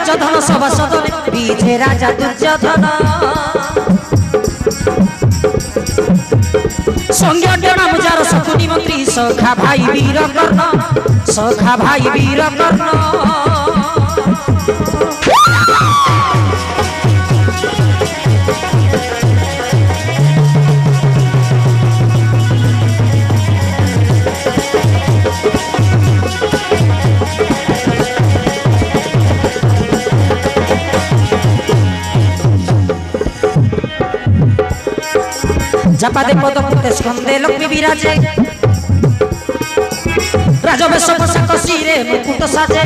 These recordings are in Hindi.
दुर्योधन सभासद विजय राजा दुर्योधन संज्ञा नाम जार शकुनी मंत्री सखा भाई वीर कर्ण सखा भाई वीर कर्ण जपादे पद पुटे स्कंदे लक्ष्मी विराजे राजवेश पोषाक शिरे मुकुट साजे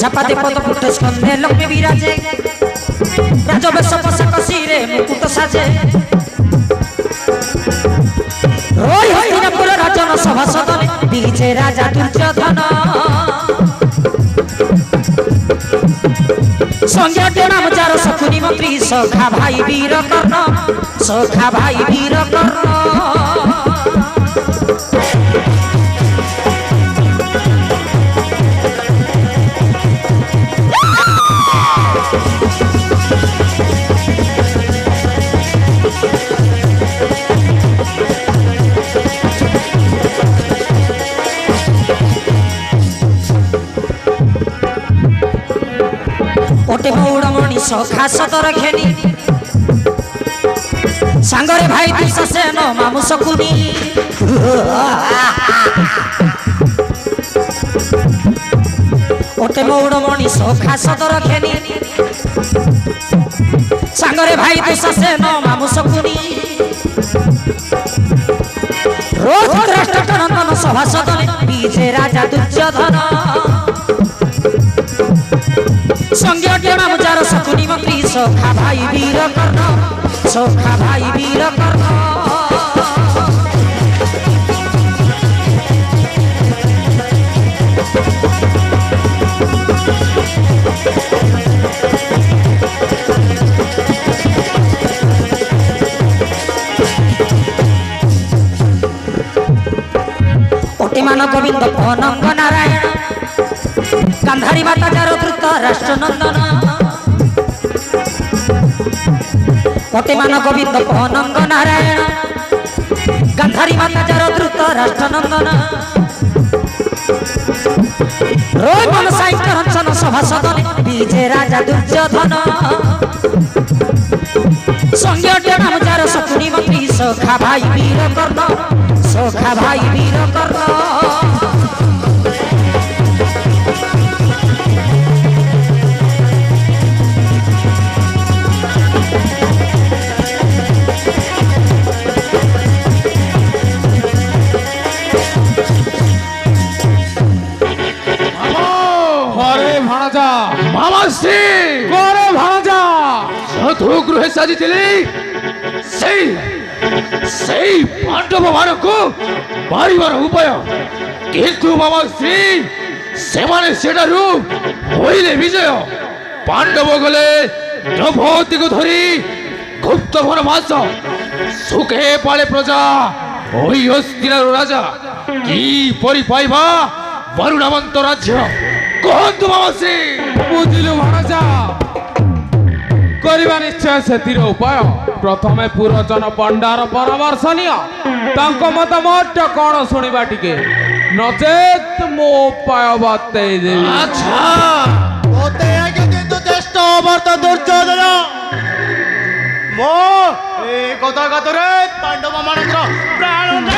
जपादे पद पुटे स्कंदे लक्ष्मी विराजे राजवेश पोषाक शिरे मुकुट साजे रोई हस्तिनापुर राजन सभासद विजय राजा दुर्योधन संज्ञा नाम जार शकुनी मंत्री सखा भाई वीर कर्ण सखा भाई वीर कर्ण ओटे मौड़मणि सखा सदर खेनी सांगरे भाई दुशासन मामू शकुनी ओटे मौड़मणि सखा सदर खेनी सांगरे भाई दुशासन मामू शकुनी रोज राष्ट्र नंदन सभासद विजय राजा दुर्योधन संज्ञा नाम जार शकुनी मंत्री सखा भाई वीर कर्ण सखा भाई वीर कर्ण ओटिमान गोविंद पनंग नारायण गांधारी माता जार द्रुत राष्ट्र नंदन ओटिमान गोविंद पनंग नारायण गांधारी माता जार द्रुत राष्ट्र नंदन रोज मन साहित्य रंजन सभासद विजय राजा दुर्योधन संज्ञा नाम जार शकुनी मंत्री सखा भाई वीर कर्ण सखा भाई वीर कर्ण गृह साजी पांडव मान को मारिबार उपाय किंतु मामा श्री सेमाने सेडारु होइले विजय पांडव गले द्रौपदी को धरी गुप्त वनवास सुखे पाले प्रजा ओई हस्तिनापुर राजा की परि पाइबा वरुणावंत राज्य कहतु मामा श्री बुझिलु महाराजा करिबा निश्चय सेतिर उपाय प्रथमे पुरजन पंडार परामर्श निय तांको मत कोन सुनिबा टिके नचेत मो उपाय बतै देबी अच्छा ओते आगे किंतु चेष्टा अवर्त दुर्योधन मो ए कथा कतरे पांडव मानकर प्राण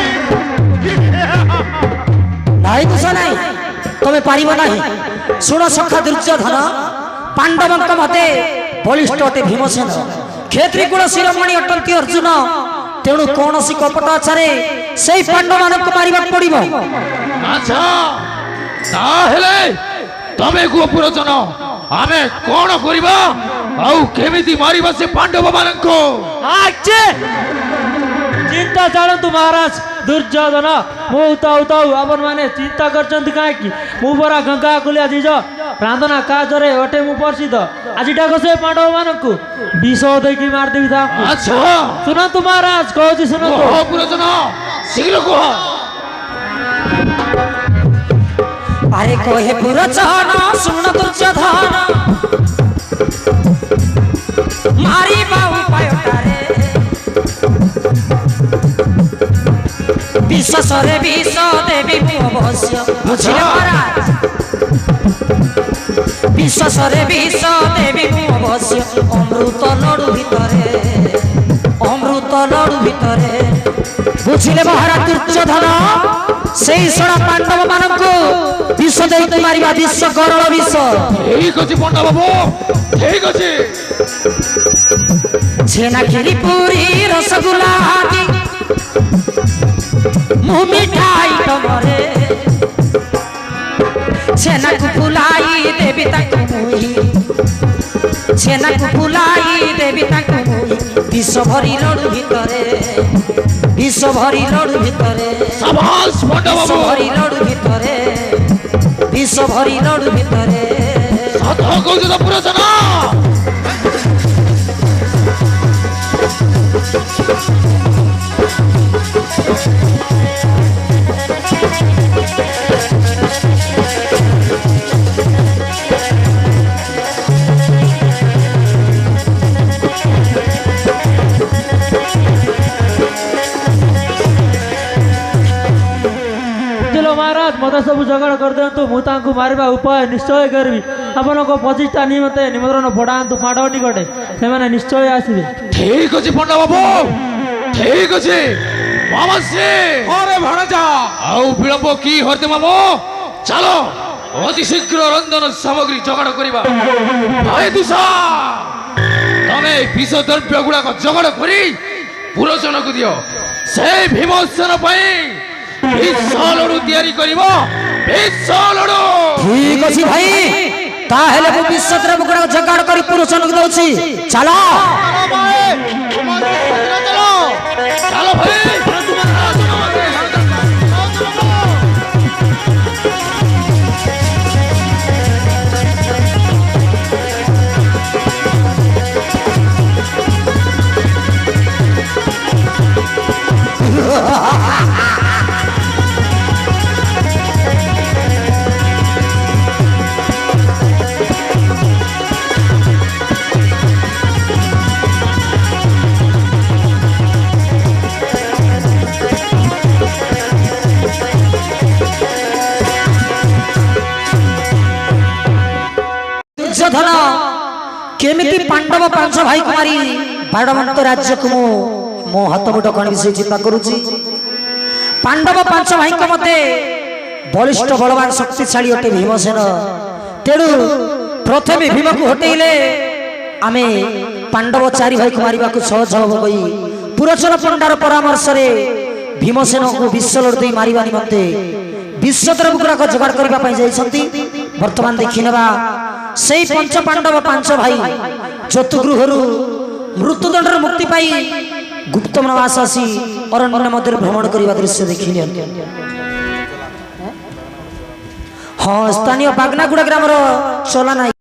नहीं दुसा नहीं तमे पारिबो नहीं सुनो सखा दुर्योधन पांडवंक मते बलिष्ठ अटे भीमसेन क्षेत्री कुल शिरोमणि अटंती अर्जुन तेणु कौन सी कपट आचारे से पांडव मान को मारिबा पड़िबो अच्छा ताहेले तमे को पुरजन आमे कोन करिबा आउ केमिति मारिबा से पांडव मानको आचे चिंता छाड़ू महाराज दुर्योधन मु उताउ अपन माने चिंता करचंती काहे की मु बरा गंगा कुलिया दीज प्रार्थना काजरे अटे मु प्रसिद्ध आज डाको से पांडव मानकु विष देकी मार देबी था अच्छा सुनंतु महाराज कहूची सुनंतु पुरजन शीघ्र कह আরে কহে পুরোচন শুন দুর্যোধন মারিবা উপায়টারে বিশ্বসরে বিষ দেবী মু অবশ্য বুঝিলে মহারাজ বিশ্বসরে বিষ দেবী মু অবশ্য অমৃত লড়ু ভিতরে অমৃত লড়ু ভিতরে বুঝিলে মহারাজ দুর্যোধন সেই সোনা পাণ্ডব মানଙ୍କୁ বিষ ଦେଇକି ମାରିବା ବିଷ ଗରଳ ବିଷ ঠিক আছে পণ্ডা বাবু ঠিক আছে ଛେନା କ୍ଷୀରି ପୁରୀ ରସଗୋଲା ଆଦି ମୁଁ ମିଠାଇ ତମରେ ଛେନାକୁ ଫୁଲାଇ ଦେବି ତାଙ୍କୁ ମୁହିଁ ଛେନାକୁ ଫୁଲାଇ ଦେବି ତାଙ୍କୁ ମୁହିଁ ବିଷ ଭରି ଲଡୁ ଭିତରେ ବିଷ ଭରି ଲଡୁ ଭିତରେ সাবাস পণ্ডা বিষ বাবু ভরি লড়ু ভিতরে বিষ ভরি লড়ু ভিতরে সত কହୁଛ ତ ପୁରଚନ ବୁଝିଲ ମହାରାଜ ମତେ ସବୁ ଯୋଗାଡ଼ କରିଦିଅନ୍ତୁ ମୁଁ ତାଙ୍କୁ ମାରିବା ଉପାୟ ନିଶ୍ଚୟ କରିବି ଆପଣଙ୍କ 25ଟା ନିମନ୍ତେ ନିମନ୍ତ୍ରଣ ପଠାନ୍ତୁ ପାଣ୍ଡବ ନିକଟେ ସେମାନେ ନିଶ୍ଚୟ ଆସିବେ ঠিক আছে পণ্ডা বাবু ঠিক আছে মামাসি আরে ভাণজা ଆଉ ବିଳମ୍ବ କି ହରତେ ମାମୁ ଚାଲ ଅତି ଶୀଘ୍ର ରନ୍ଧନ ସାମଗ୍ରୀ ଯୋଗାଡ଼ କରିବା ଭାଇ ଦୁଷା ତମେ ବିଷ ଦ୍ରବ୍ୟ ଗୁଡାକ ଯୋଗାଡ଼ କରି ପୁରୋଚନକୁ ଦିଅ ସେ ଭୀମସେନ ପାଇଁ ବିଷ ଲଡୁ ତିଆରି କରିବ ବିଷ ଲଡୁ ঠিক ଅଛି ଭାଇ ତାହେଲେ ମୁଁ ବିଶ୍ୱ ଦ୍ରବ୍ୟ ଗୁଡାକ ଯୋଗାଡ଼ କରି ପୁରୁଷଙ୍କୁ ଦଉଛି ଚାଲ চলো ভাই তোমার শীঘ্র চলো ଚାଲ ଭାଇ ଦୁର୍ଯ୍ୟୋଧନ କେମିତି ପାଣ୍ଡବ ପାଞ୍ଚ ଭାଇକୁ ମାରି ବାଡ଼ମନ୍ତ ରାଜ୍ୟକୁ ମୁଁ ମୋ ହାତ ମୁଠ କଣି ବିଷୟ ଚିନ୍ତା କରୁଛି ପାଣ୍ଡବ ପାଞ୍ଚ ଭାଇଙ୍କ ମତେ ବଳିଷ୍ଠ ବଳବାନ ଶକ୍ତିଶାଳୀ ଅଟେ ଭୀମସେନ ତେଣୁ ପ୍ରଥମେ ଭୀମକୁ ହଟେଇଲେ ଆମେ ପାଣ୍ଡବ ଚାରି ଭାଇକୁ ମାରିବାକୁ ସହଜ ହବ କହି ପୁରୋଚନ ପଣ୍ଡାର ପରାମର୍ଶରେ ଭୀମସେନକୁ ବିଷ ଲଡୁ ଦେଇ ମାରିବା ନିମନ୍ତେ ବିଶ୍ୱଦ୍ରବ୍ୟ ଗୁଡାକ ଯୋଗାଡ଼ କରିବା ପାଇଁ ଯାଇଛନ୍ତି ବର୍ତ୍ତମାନ ଦେଖିନେବା ସେଇ ପଞ୍ଚ ପାଣ୍ଡବ ପାଞ୍ଚ ଭାଇ ଚତୁଗୃହରୁ ମୃତ୍ୟୁଦଣ୍ଡରୁ ମୁକ୍ତି ପାଇ ଗୁପ୍ତ ବନବାସ ଆସି ଅରଣ୍ୟ ମଧ୍ୟରେ ଭ୍ରମଣ କରିବା ଦୃଶ୍ୟ ଦେଖିଲେ ହଁ ସ୍ଥାନୀୟ ବାଗନାଗୁଡା ଗ୍ରାମର ଚଲା ନାହିଁ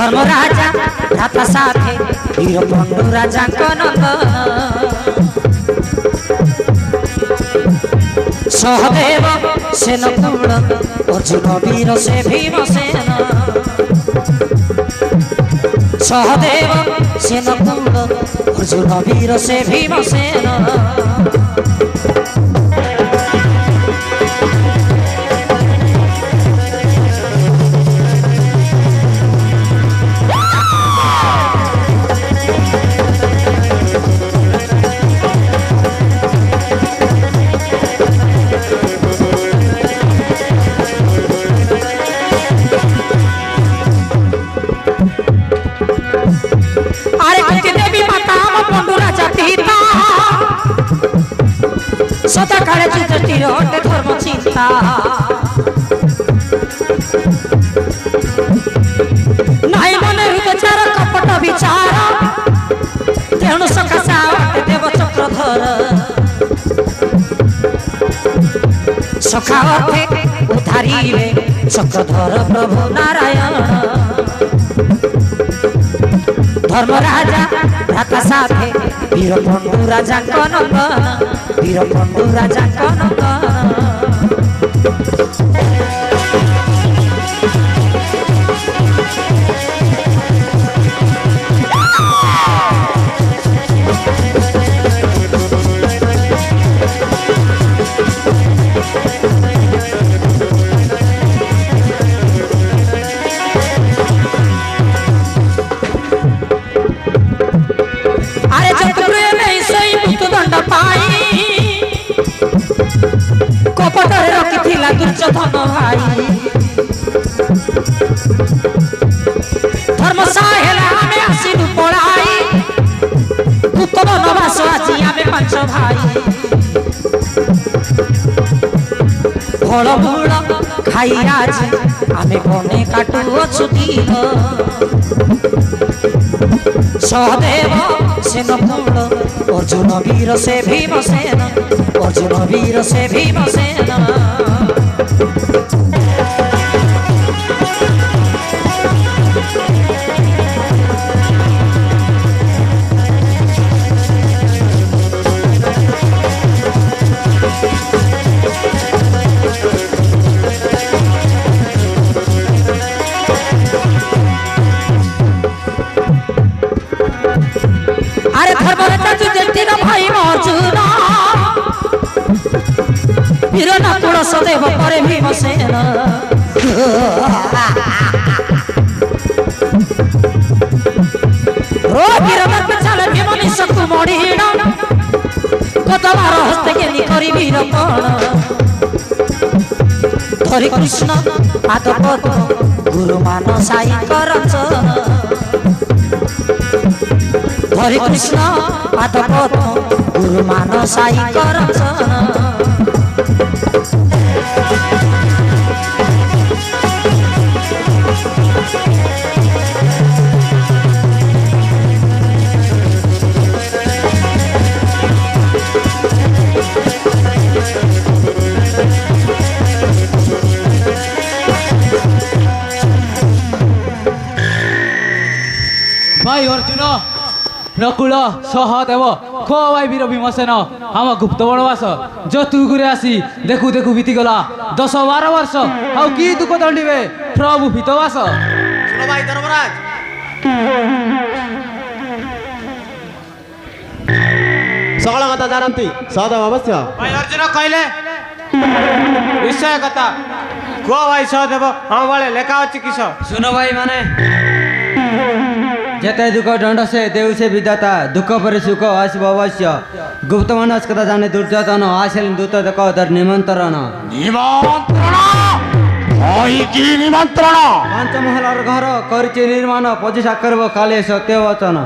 धर्मराजा भ्राता साथे वीर पंडु राजा नंदन सहदेव सेन कुल अर्जुन वीर से भीमसेन सहदेव सेन कुल अर्जुन वीर से भीमसेन सदा काले चित्र हटे धर्म चिंता नहीं मन विचार कपट विचार तेणु सकाशा देव चक्रधर सखा अर्थे उधारी चक्रधर प्रभु नारायण धर्मराजा भ्राता साथे वीर पंडु राजा नंदन वीर पंडु राजा नंदन कपटरे रखिथिला दुर्योधन भाई धर्म साहेला आमे आसिलु पळाई उत्तम नवास आछि आमे पांच भाई फल मूल खाई आज आमे बने काटु अछु दिन सहदेव सेन कुल अर्जुन वीर से भीमसेन अर्जुन वीर से भीमसेन अरे धर्मराजा जुधिष्ठिर भाई अर्जुन वीर नकुल सदैव करे भीमसेन रो वीर चल भीम निशक्तु मणिहीन कतवार हस्ते केली करी वीर कण धरि कृष्ण पाद पद्म गुरु मान साई करचन हरे कृष्ण पाद पद्म गुरु मान साई करचन भाई अर्जुन नकुल सहदेव खो भाई वीर भीमसेन हम गुप्त वनवास जतुगुरे आसी देखू देखू बीतीगला 10-12 वर्ष आउ कि दुख दंडिबे प्रभु भीतवास सुनो भाई धर्मराज सकल कथा जानती सहदेव अवश्य भाई अर्जुन कहले निश्चय कथा को भाई सहदेव हम वाले लेखा अछि किस सुनो भाई माने जेते दुख दंड से देव से विधाता दुख पर सुख आसब अवश्य गुप्त मानस कथा जाने दुर्योधन आशल दूत देख दर निमंत्रण पंचमहलार घर करछि निर्माण 25 करब काले सत्य वचन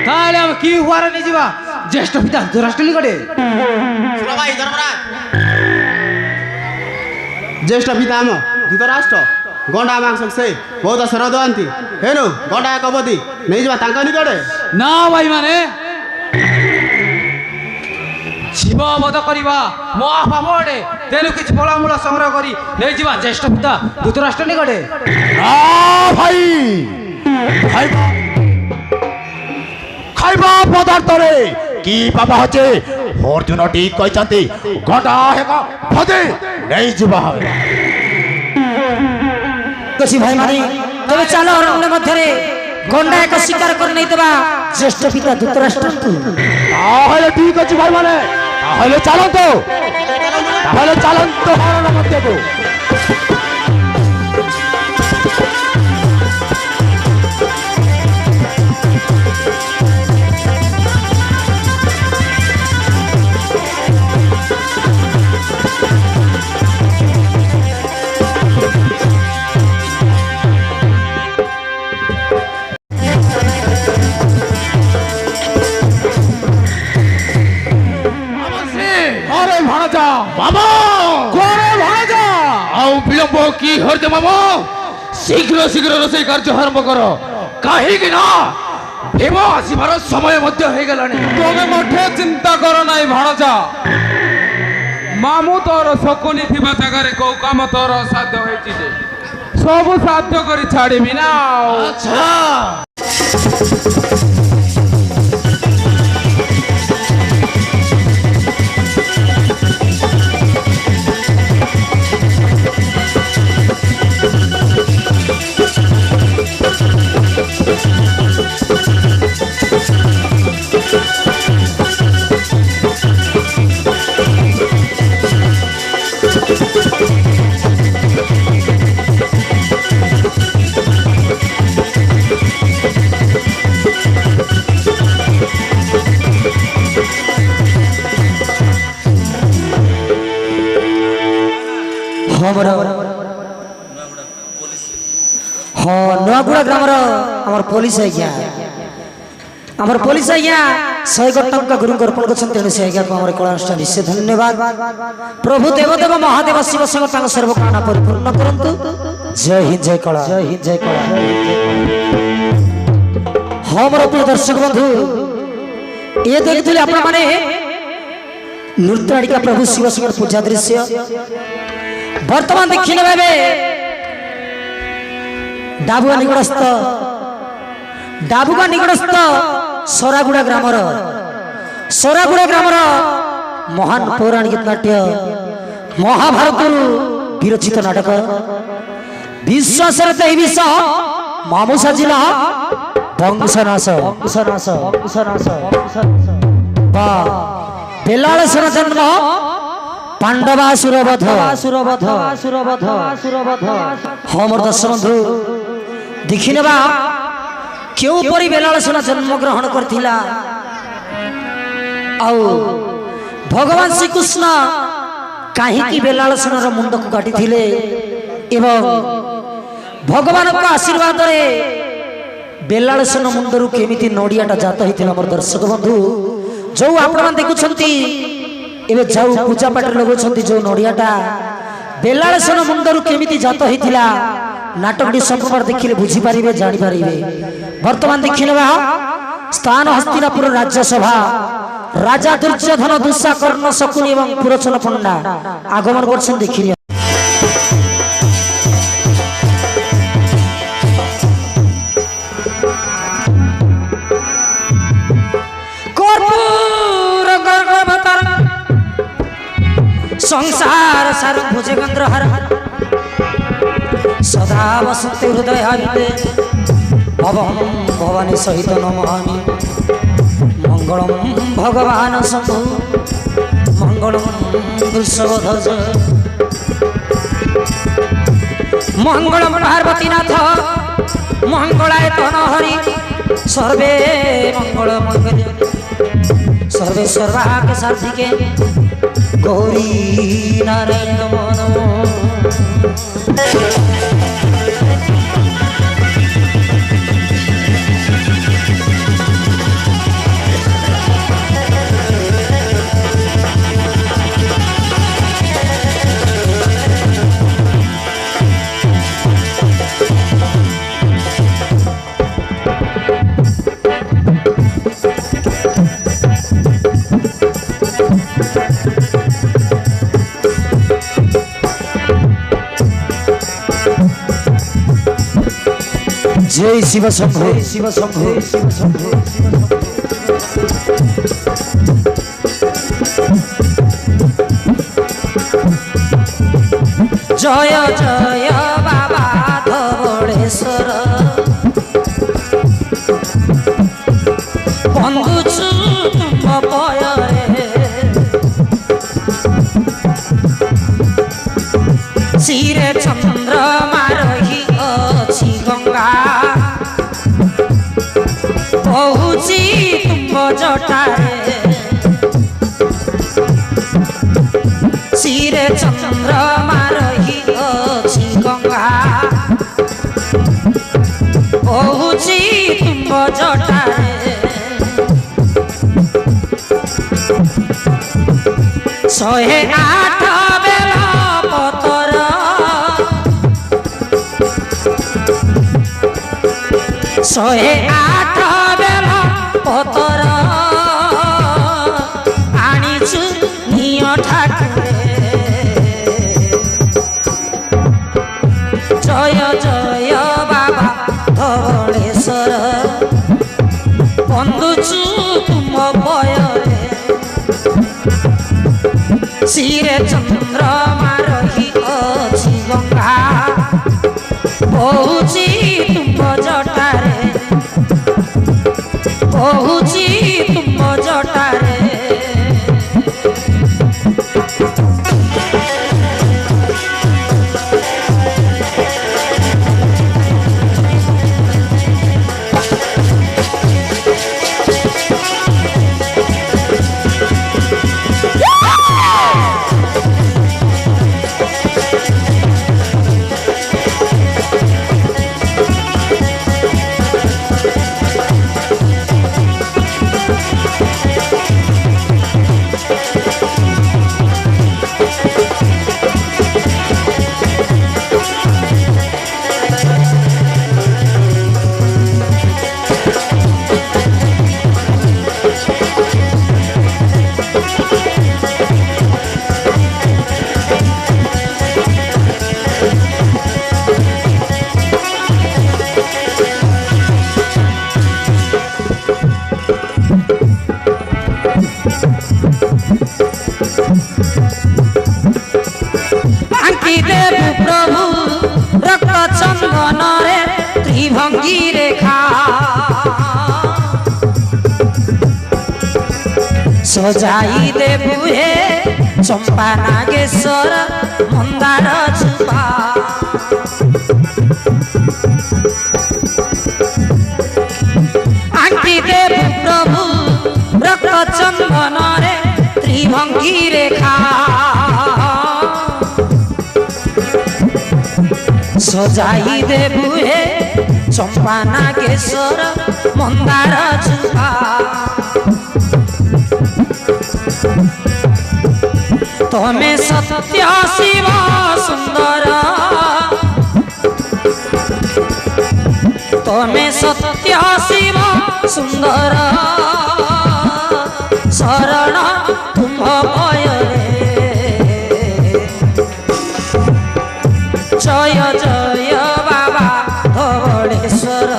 ताले हम की हुआर नि जीवा ज्येष्ठ पिता धृतराष्ट्र निकटे सुनो भाई धर्मराज ज्येष्ठ पितामह धृतराष्ट्र गंडा मांग से बहुत शरद आंती हेनु गंडा कबदी नहीं जा तांका निकटे ना भाई माने शिव वध करिबा महापापडे तेनु किछ फलमूल संग्रह करी नै जीवा ज्येष्ठ पिता धृतराष्ट्र निकटे भाई ଖାଇବା ଖାଇବା ପଦାର୍ଥରେ କି ପାପ ଅଛି ଅର୍ଜୁନ ଠିକ କହିଛନ୍ତି ଘଣ୍ଟା ଏକ ଭୋଜି ନେଇଯିବା କିଛି ଭାଇ ମାନେ ତେବେ ଚାଲ ଅରଣ୍ୟ ମଧ୍ୟରେ ଗଣ୍ଡା ଏକ ଶିକାର କରି ନେଇଥିବା ଜ୍ୟେଷ୍ଠ ପିତା ଧୃତରାଷ୍ଟ୍ରଙ୍କୁ। ତାହେଲେ ଠିକ ଅଛି ଭାଇ ମାନେ ତାହେଲେ ଚାଲନ୍ତୁ ଅରଣ୍ୟ ମଧ୍ୟକୁ। अरे भाणजा ମାମୁ कोरे भाणजा ଆଉ ବିଳମ୍ବ କି ହରିଦେ ମାମୁ ଶୀଘ୍ର ଶୀଘ୍ର ରୋଷେଇ କାର୍ଯ୍ୟ ଆରମ୍ଭ କର କାହିଁକି ନା ଭୀମ ଆସିବାର ସମୟ ମଧ୍ୟ ହେଇଗଲାଣି। ତମେ ମୋଠେ ଚିନ୍ତା କର ନାହିଁ ଭାଣଜା ମାମୁ ତୋର ଶକୁନି ଥିବା ଜାଗାରେ କୋଉ କାମ ତୋର ସାଧ୍ୟ ହେଇଛି ଯେ ସବୁ ସାଧ୍ୟ କରି ଛାଡ଼ିବି ନା ଆଉ। ଆଚ୍ଛା ହଁ ନୂଆଗୁଡ଼ା ଗ୍ରାମର ଆମର ପୋଲିସ ଆଜ୍ଞା ଆମର ପୋଲିସ ଆଜ୍ଞା 100 ଟଙ୍କା ଗୁରୁଙ୍କୁ ଅର୍ପଣ କରୁଛନ୍ତି। ତେଣୁ ସେ ଆଜ୍ଞାକୁ ଆମର କଳାଅନୁଷ୍ଠାନ ନିଶ୍ଚୟ ଧନ୍ୟବାଦ। ପ୍ରଭୁ ଦେବଦେବ ମହାଦେବ ଶିବ ସଙ୍ଗ ତାଙ୍କ ସର୍ବକାମନା ପରିପୂର୍ଣ୍ଣ କରନ୍ତୁ। ଜୟ ହିନ୍ଦ ଜୟ କଳା ଜୟ ହିନ୍ଦ ଜୟ କଳା। ହଁ ମୋର ପ୍ରିୟ ଦର୍ଶକ ବନ୍ଧୁ ଏ ଦେଖିଥିଲେ ଆପଣମାନେ ନୃତ୍ୟ ଆଡ଼ିକା ପ୍ରଭୁ ଶିବ ସଙ୍ଗର ପୂଜା ଦୃଶ୍ୟ ବର୍ତ୍ତମାନ ଦେଖିଲେ ଏବେ ଡାବୁଗା ନିକଟସ୍ଥ ସରାଗୁଡ଼ା ଗ୍ରାମର ମହାନ ପୌରାଣିକ ନାଟ୍ୟ ମହାଭାରତରୁ ବିରଚିତ ନାଟକ ବିଶ୍ୱାସରେ ଦେଇ ବିଷ ମାମୁ ସାଜିଲା ବଂଶନାଶ ବା ବେଲାଳସର ଜନ୍ମ ପାଣ୍ଡବାସୁର ବଧ। ହଁ ମୋର ଦର୍ଶକ ବନ୍ଧୁ ଦେଖିନେବା କେଉଁପରି ବେଲାଳସେନ ଜନ୍ମଗ୍ରହଣ କରିଥିଲା ଆଉ ଭଗବାନ ଶ୍ରୀକୃଷ୍ଣ କାହିଁକି ବେଲାଳସେନର ମୁଣ୍ଡକୁ କାଟିଥିଲେ ଏବଂ ଭଗବାନଙ୍କ ଆଶୀର୍ବାଦରେ ବେଲାଳସେନ ମୁଣ୍ଡରୁ କେମିତି ନଡ଼ିଆଟା ଜାତ ହେଇଥିଲା ମୋର ଦର୍ଶକ ବନ୍ଧୁ ଯୋଉ ଆପଣମାନେ ଦେଖୁଛନ୍ତି ଏବେ ଯାଉ ପୂଜା ପାଠରେ ଲଗାଉଛନ୍ତି ଯୋଉ ନଡ଼ିଆଟା ବେଲାଳସେନ ମୁଣ୍ଡରୁ କେମିତି ଜାତ ହେଇଥିଲା ନାଟକଟି ସମ୍ପୂର୍ଣ୍ଣ ଦେଖିଲେ ବୁଝିପାରିବେ ଜାଣିପାରିବେ। ବର୍ତ୍ତମାନ ଦେଖିନେବା ସ୍ଥାନ ହସ୍ତିନାପୁର ରାଜ୍ୟସଭା ରାଜା ଦୁର୍ଯ୍ୟୋଧନ ଦୁଃଶା କର୍ଣ୍ଣ ଶକୁନି ଏବଂ ପୁରୋଚନ ପଣ୍ଡା আগমন করছেন দেখিনি। संसार सार भुजे गंद्रहार सदा वसते हृदय हरिते भवम भवानी सहित नमामि मंगलम भगवान शंभु मंगलम वृषभध्वज मंगलम पार्वतीनाथ मंगलाय तन हरि सर्वे मंगल मंगल सर्वे सर्वांग साधिके गौरी नारायण नमो। जय शिव शंभो शिव शंभो शिव शंभो जय जय बाबा धवळेश्वर बंधुछु तुम पयरे शिरे चंद्रमा रही अछि गंगा बहुची तुम जटारे शिरे चंद्रमा रही अछि गंगा बहुची तुम जटारे शहे आठ बेल पतर शहे आठ बेल पतर आनिछु निय ठाकुरे जय जय बाबा धवळेश्वर बंधुछु तुम पयरे शिरे चंद्रमा रही अछि गंगा बहुची तुम जटारे बहुची तुम जटारे त्रिभंगी रेखा सजाई देबु हे चंपा नागेश्वर मंदार चुपा आंकी देबु प्रभु रक्त चंदन रे त्रिभंगी रेखा सजाई देबु हे चंपा नागेश्वर मंदार चुपा तमे सत्य शिव सुंदर तमे सत्य शिव सुंदर शरण तुम पयरे जय जय बाबा धवळेश्वर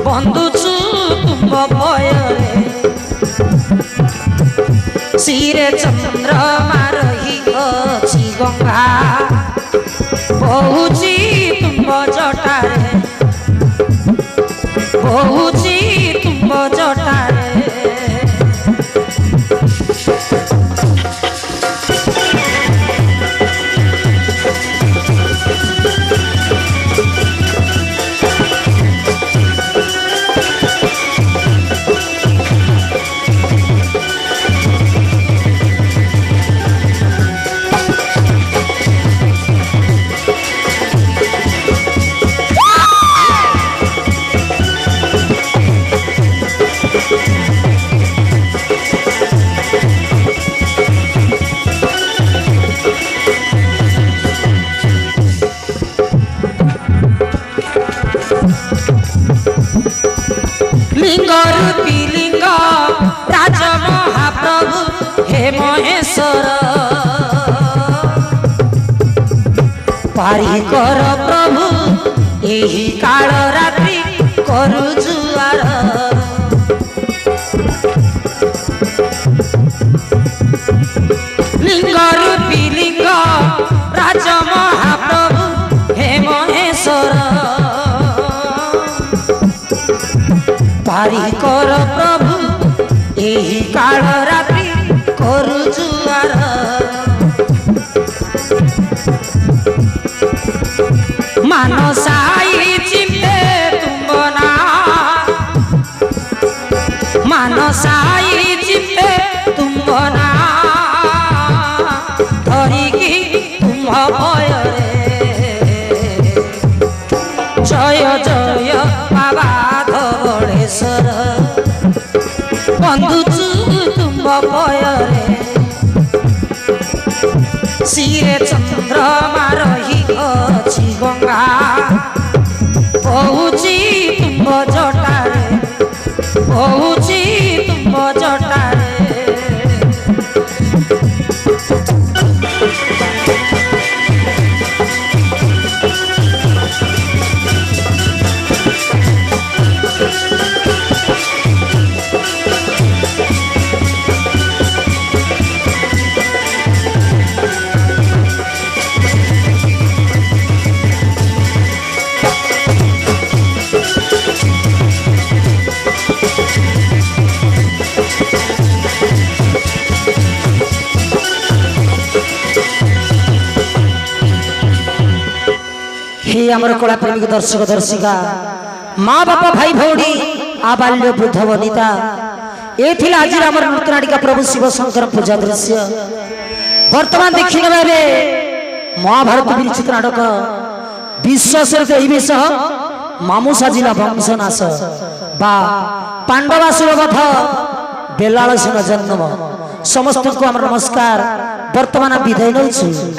बंधुछु तुम पयरे शिरे चंद्रमा रही अछि गंगा बहुची तुम जटारे बहुची तुम जटारे लिंग रूपी लिंग राज महाप्रभु हे महेश्वर पारी कर प्रभु ଏହି କାଳ ରାତ୍ରି କରୁଛୁ ଆର लिंग रूपी लिंग राज महाप्रभु हे महेश्वर पारी कर प्रभु यही काल रात्रि करुछु आर मानसाई चिंते तुमना मानसाई चिंते तुमना धरिकी तुम भयरे जय जय बाबा धवळेश्वर बंधुचु तुम भयरे शिरे चंद्रमा रही अछि गंगा बहुची तुम जटारे बहुची तुम जटारे हे आमर कला प्रेमिक दर्शक दर्शिका माँ बापा भाई भौणी आबाल्य वृद्ध वनिता ये थिला आज आमर नृत्यनाटिका प्रभु शिव शंकर पूजा दृश्य वर्तमान देखि नबे महाभारत विरचित नाटक विश्वासर विष मामुसा जिला वंशनाश बा पांडवासुर वध बेलाल सिंह जन्म समस्त को आमर नमस्कार वर्तमान विदाय नउछु।